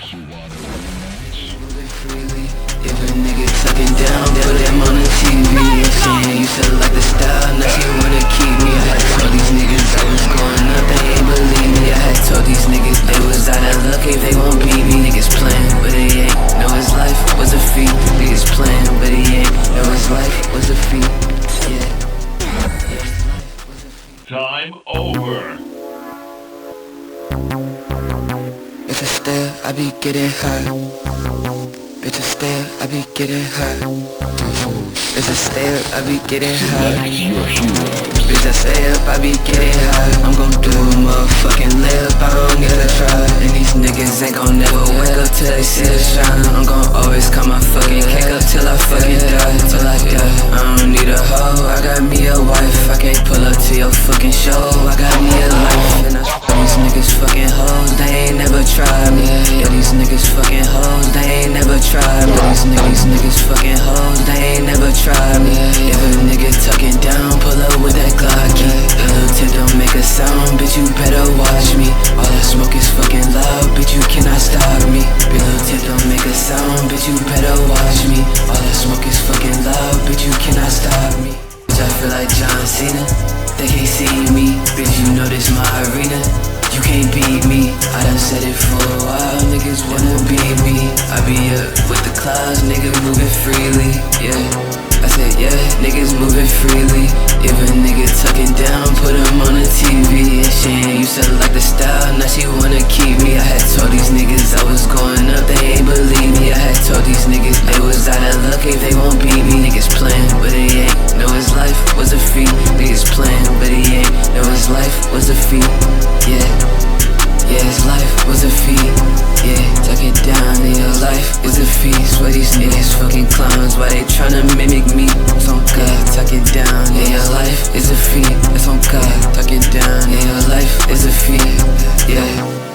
If a nigga tucking down, put him on the TV. And she used to like the style, now she wanna keep me. I had told these niggas I was going up, they ain't believe me. I had told these niggas they was out of luck if they won't beat me. Niggas playing, but he ain't. Know his life was a feat. Niggas playing, but he ain't. Know his life was a feat. Yeah. Time over. It's a stare, I be getting high. Bitch, a stare, I be getting high. It's a stare, I be getting high. Bitch, I stay up, I be getting high. I'm gon' do a motherfucking layup, I don't get a try. And these niggas ain't gon' never wake up till they see us shine. I'm gon' always come my fucking cake up till I fucking die. Till I die, I don't need a hoe, I got me a wife. I can't pull up to your fucking show, I got me a life. And these niggas fucking hoes, they ain't never tried me. Yeah, these niggas fucking hoes, they ain't never tried me. These niggas fucking hoes, they ain't never tried me. If a nigga tucking down, pull up with that Glocky. Little tip don't make a sound, bitch, you better watch me. All that smoke is fucking loud, bitch, you cannot stop me. Little tip don't make a sound, bitch, you better watch me. All that smoke is fucking loud, bitch, you cannot stop me. Bitch, I feel like John Cena, they can't see me. Bitch, you know this my arena, you can't beat me. I done said it for a while, niggas wanna beat me. I be up with the clouds, nigga moving freely, yeah. I said yeah, niggas moving freely. If a nigga tucking down, put him on the TV. And she ain't used to like the style, now she wanna keep me. I had told these niggas I was going up, they ain't believe me. I had told these niggas they was out of luck if they won't beat me. Niggas playing, but he ain't. Know his life was a feat. Niggas playing, but he ain't. Know his life was a feat, yeah. Yeah, his life was a feat. Yeah, tuck it down, yeah, your life is a feast. Swear these niggas fucking clowns, why they tryna mimic me? It's on God, tuck it down, yeah, your life is a feat. It's on God, tuck it down, yeah, your life is a feat. Yeah.